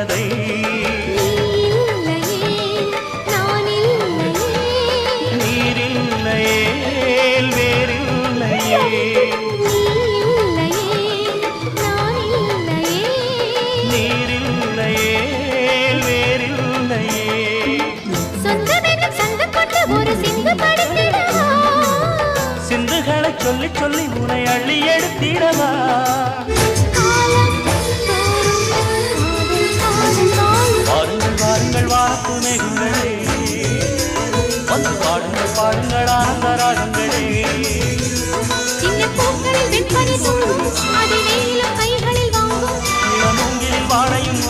தேவதை நீரில்லையே வேறில்லையே நீரில்லையே வேறில்லையே சிந்துகளை சொல்லி சொல்லி உனை அள்ளி எடுத்திடவா வாருங்கள் வாருங்கள் வாக்கு மேகங்களே வந்து பாடுங்கள் பாடுங்கள் ஆனந்த ராகங்களே சின்ன பூக்களில் வெண்பனி தூளும் அதில்